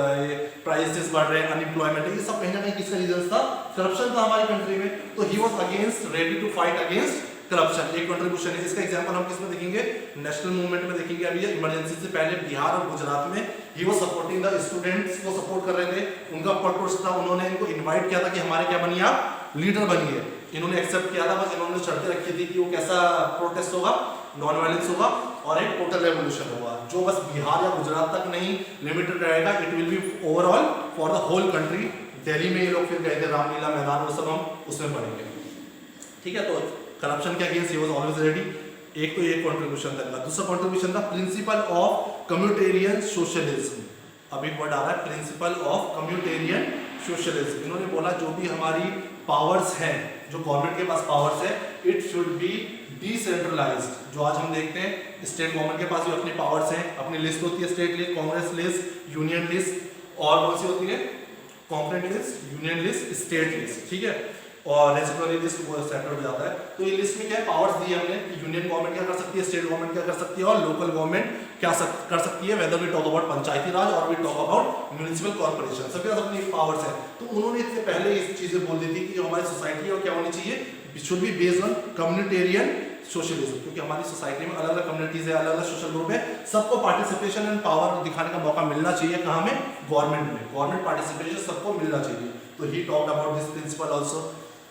प्राइसेस बढ़ रहे हैं, अनएम्प्लॉयमेंट, ये सब कहीं ना कहीं किसका रीजन था, करप्शन था हमारी कंट्री में। तो he was against, ready to fight against corruption, एक कंट्रीब्यूशन है। इसका एग्जांपल हम किसमें देखेंगे, नेशनल मूवमेंट में देखेंगे। अभी इमरजेंसी से पहले बिहार और गुजरात में he was supporting the students को सपोर्ट कर रहे थे, उनका पर्पस था, उन्होंने इनको इनवाइट किया था कि हमारे क्या बनिए आप, लीडर बनिए। इन्होंने एक्सेप्ट किया था, बस इन्होंने शर्तें रखी थी कि वो कैसा प्रोटेस्ट होगा, नॉन वायलेंस होगा और एक टोटल रेवोल्यूशन होगा, जो बस बिहार या गुजरात तक नहीं लिमिटेड रहेगा, it will be overall for the whole country. Delhi में ये लोग फिर गए थे, रामलीला मैदान, वो सब हम उसमें पढ़ेंगे, ठीक है। तो करप्शन के against he was always ready. एक तो ये कंट्रीब्यूशन था। दूसरा कंट्रीब्यूशन था प्रिंसिपल ऑफ कम्यूटेरियन सोशलिज्म। अब एक वर्ड आ रहा है, प्रिंसिपल ऑफ कम्यूटेरियन सोशलिज्म। इन्होंने बोला जो भी हमारी पावर्स हैं, जो गवर्नमेंट के पास पावर्स है, इट शुड बी डिसेंट्रलाइज्ड। जो आज हम देखते हैं स्टेट गवर्नमेंट के पास भी अपनी पावर्स हैं, अपनी लिस्ट होती है, state list, Congress list, union list, और कौन सी होती है, corporate list, union list, state list, ठीक है। और रेजिडोरी लिस्ट वो सेपरेट हो जाता है। तो ये लिस्ट में क्या पावर्स दी है हमने कि यूनियन गवर्नमेंट क्या कर सकती है, स्टेट गवर्नमेंट क्या कर सकती है, और लोकल गवर्नमेंट क्या कर सकती है, whether we talk about Panchayati Raj और we talk about municipal corporation, सबके पास अपनी पावर्स है। तो उन्होंने इससे पहले ये चीजें बोल दी थी कि जो हमारी सोसाइटी है वो क्या होनी चाहिए, should be based on communitarian socialism, क्योंकि हमारी सोसाइटी में अलग अलग कम्युनिटीज है, अलग अलग सोशल ग्रुप है, सबको पार्टिसिपेशन एंड पावर दिखाने का मौका मिलना चाहिए। कहाँ में, गवर्नमेंट में, गवर्नमेंट पार्टिसिपेशन सबको मिलना चाहिए। तो he talked about this principle also.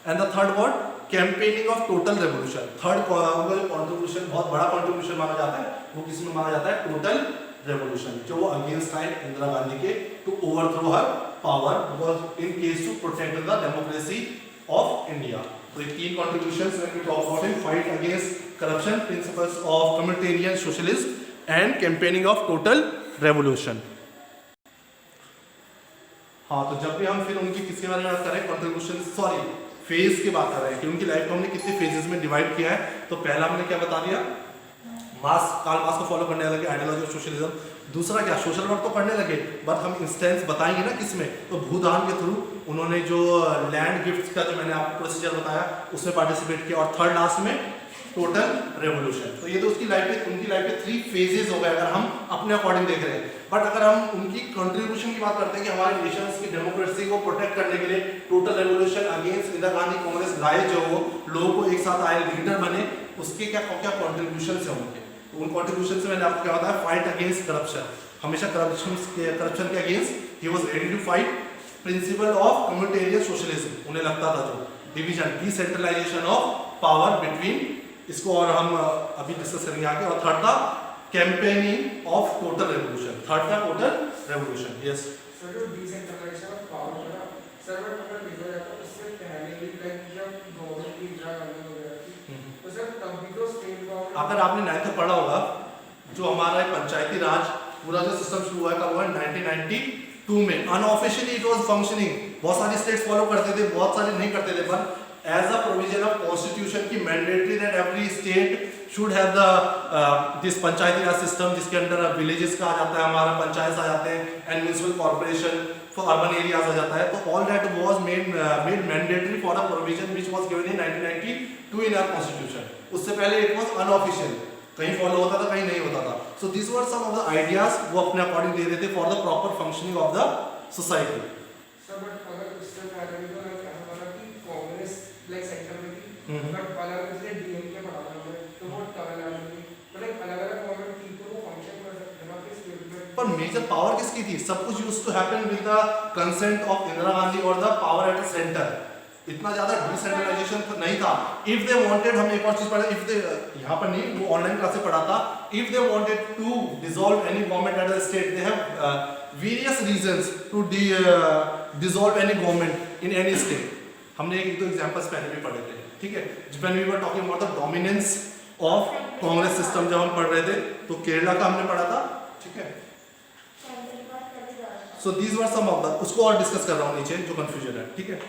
And the third word, campaigning of total revolution. Third उनका जो कंट्रीब्यूशन, बहुत बड़ा कंट्रीब्यूशन माना जाता है, वो किसमें माना जाता है, टोटल रेवोल्यूशन, जो वो अगेंस्ट आए इंदिरा गांधी के, to overthrow her power, because in case to protect the democracy of India. तो ये 3 contributions when we talk about him: fight against corruption, principles of communitarian socialism, and campaigning of total revolution. हाँ, तो जब भी हम फिर उनकी किसके बारे में बात कर रहे हैं, कंट्रीब्यूशन, सॉरी फेज की बात कर रहे हैं कि उनकी लाइफ को हमने कितने फेजेस में डिवाइड किया है। तो पहला हमने क्या बता दिया, कार्ल मार्क्स को फॉलो करने लगे, आइडियोलॉजी ऑफ सोशलिज्म। दूसरा क्या, सोशल वर्क तो करने लगे, बट हम इंस्टेंस बताएंगे ना किसमें, तो भूदान के थ्रू उन्होंने जो लैंड गिफ्ट्स का जो मैंने आपको प्रोसीजर बताया उसमें पार्टिसिपेट किया। और थर्ड लास्ट में टोटल रेवोल्यूशन। तो ये तो उसकी लाइफ में, उनकी लाइफ के 3 फेजेस हो गए अगर हम अपने अकॉर्डिंग देख रहे हैं। बट अगर हम उनकी कंट्रीब्यूशन की बात करते हैं कि हमारे नेशंस की डेमोक्रेसी को प्रोटेक्ट करने के लिए total revolution against Indira Gandhi Congress लाए, जो वो लोगों को एक साथ आए, लीडर बने, उसके क्या क्या कंट्रीब्यूशन है उनके। तो उन कंट्रीब्यूशन से मैंने आपको क्या बताया, फाइट अगेंस्ट करप्शन, हमेशा करप्शन के against he was ready to fight. Principle of communitarian socialism, उन्हें लगता था जो division, decentralization of power between, इसको और हम अभी डिस्कस करेंगे आगे। और थर्ड था campaigning of total revolution, third था टोटल रेवोल्यूशन। यस सर, जो डिसेंट्रलाइजेशन ऑफ पावर है ना सर, मैं अगर देखा जाए तो उससे पहले भी लाइक जब गवर्नमेंट की इंदिरा गांधी वगैरह थी, तो सर तब भी तो स्टेट गवर्नमेंट, अगर आपने 9th में पढ़ा होगा, जो हमारा पंचायती राज पूरा जो सिस्टम शुरू हुआ है 1992 में, अनऑफिशियली इट वाज फंक्शनिंग। बहुत सारी स्टेट्स फॉलो करते थे, बहुत सारी नहीं करते थे, पर as a provision of constitution की mandatory that every state should have the this panchayati raj system, जिसके अंडर विलेजेस का आ जाता है, हमारा पंचायत आ जाते हैं, and municipal corporation for urban areas आ जाता है। तो all that was made mandatory for a provision which was given in 1992 in our constitution. उससे पहले इट वाज अनऑफिशियल, कहीं फॉलो होता था, कहीं नहीं होता था। So this were some of the ideas वो अपने अकॉर्डिंग दे देते for the proper functioning of the society. Sir but अगर उससे पहले भी तो लाइक ऐसा था कि कांग्रेस लाइक सेंटर में थी, बट अलग जैसे डीएमके पढ़ा था हमने, तो वो तमिलनाडु में, मतलब अलग अलग गवर्नमेंट थी, तो वो फंक्शन कर सकते हैं कि स्टेट में। पर मेजर पावर किसकी थी, सब कुछ used to happen with the consent of Indira Gandhi और the power at the centre. इतना ज्यादा डिसेंट्रलाइजेशन नहीं था। इफ दे वांटेड, हम एक और चीज पढ़े, इफ दे, यहाँ पर नहीं, वो ऑनलाइन क्लास से पढ़ा था, if they wanted to dissolve any government at the state, they have various reasons to dissolve any government in any state. हमने एक दो एग्जांपल्स पहले भी पढ़े थे, ठीक है। When we were talking about the dominance of Congress system, जब हम पढ़ रहे थे तो केरला का हमने पढ़ा था, ठीक है। So these were some of the, उसको और डिस्कस कर रहा हूँ नीचे, जो कंफ्यूजन है, ठीक है।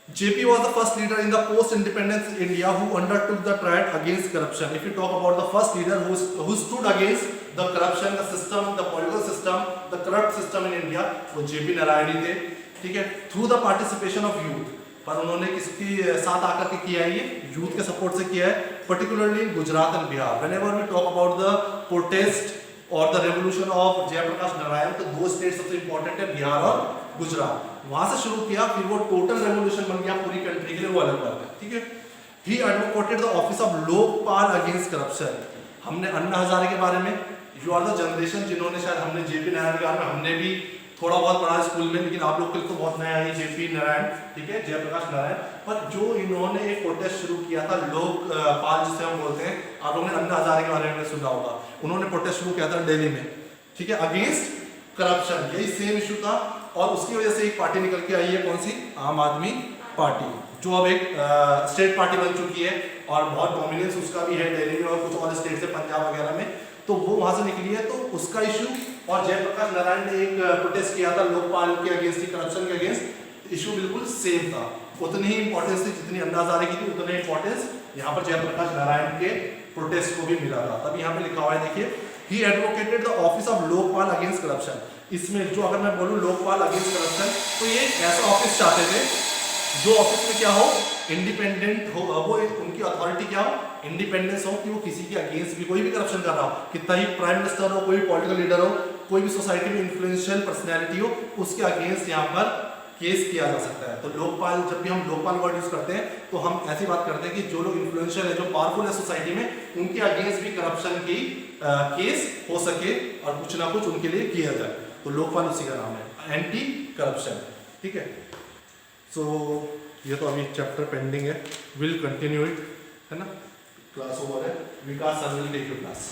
JP was the first leader in the post-independence India who undertook the triad against corruption. If you talk about the first leader who stood against the corruption, the system, the political system, the corrupt system in India, वो JP नारायण थे, ठीक है। Through the participation of youth, पर उन्होंने किसकी साथ आकर के किया है, ये यूथ के सपोर्ट से किया है, particularly in Gujarat and Bihar. Whenever we talk about the protest और the revolution of Jayaprakash Narayan, तो दो स्टेट सबसे इंपॉर्टेंट है, बिहार और गुजरात। वहां से शुरू किया, फिर वो टोटल रेवोल्यूशन बन गया पूरी कंट्री के लिए, वो अलग बात है, ठीक है। ही advocated the office of Lokpal against corruption. हमने अन्ना हजारे के बारे में, यू आर द जनरेशन जिन्होंने, शायद हमने जेपी नारायण के बारे में हमने भी थोड़ा बहुत पढ़ा स्कूल में, लेकिन आप लोग के लिए तो बहुत नया है जेपी नारायण, ठीक है, जयप्रकाश नारायण। पर जो इन्होंने एक प्रोटेस्ट शुरू किया था, लोकपाल जिसे हम बोलते हैं, आप लोगों ने अन्ना हजारे के बारे में सुना होगा, उन्होंने प्रोटेस्ट शुरू किया था दिल्ली में, ठीक है, अगेंस्ट करप्शन, यही सेम इशू था। और उसकी वजह से एक पार्टी निकल के आई है, कौन सी, आम आदमी पार्टी, जो अब एक स्टेट पार्टी बन चुकी है और बहुत डोमिनेंस उसका भी है दिल्ली में और कुछ और स्टेट से, पंजाब वगैरह में, तो वो वहां से निकली है। तो उसका इशू, और जयप्रकाश नारायण ने एक प्रोटेस्ट किया था लोकपाल के अगेंस्ट, करप्शन के अगेंस्ट, इशू बिल्कुल सेम था। उतनी ही इंपॉर्टेंस थी जितनी अन्ना हजारे की थी, उतनी इंपॉर्टेंस यहाँ पर जयप्रकाश नारायण के प्रोटेस्ट को भी मिला था। तब यहाँ पे लिखा हुआ है, देखिए, ही advocated the office of Lokpal against corruption. इसमें जो, अगर मैं बोलूँ लोकपाल अगेंस्ट करप्शन, तो ये ऐसा ऑफिस चाहते थे जो ऑफिस में क्या हो, इंडिपेंडेंट हो, वो उनकी अथॉरिटी क्या हो, इंडिपेंडेंस हो, कि वो किसी के अगेंस्ट भी, कोई भी करप्शन कर रहा हो, कितना ही प्राइम मिनिस्टर हो, कोई भी पॉलिटिकल लीडर हो, कोई भी सोसाइटी में इन्फ्लुएंशियल पर्सनैलिटी हो, उसके अगेंस्ट यहाँ पर केस किया जा सकता है। तो लोकपाल, जब भी हम लोकपाल वर्ड यूज करते हैं तो हम ऐसी बात करते हैं कि जो लोग इन्फ्लुएंशियल है, जो पावरफुल है सोसाइटी में, उनके अगेंस्ट भी करप्शन की केस हो सके और कुछ ना कुछ उनके लिए किया जाए। तो लोकपाल उसी का नाम है, एंटी करप्शन, ठीक है। सो ये तो अभी चैप्टर पेंडिंग है, विल कंटिन्यू इट, है ना, क्लास ओवर है, Vikas sir will take your class.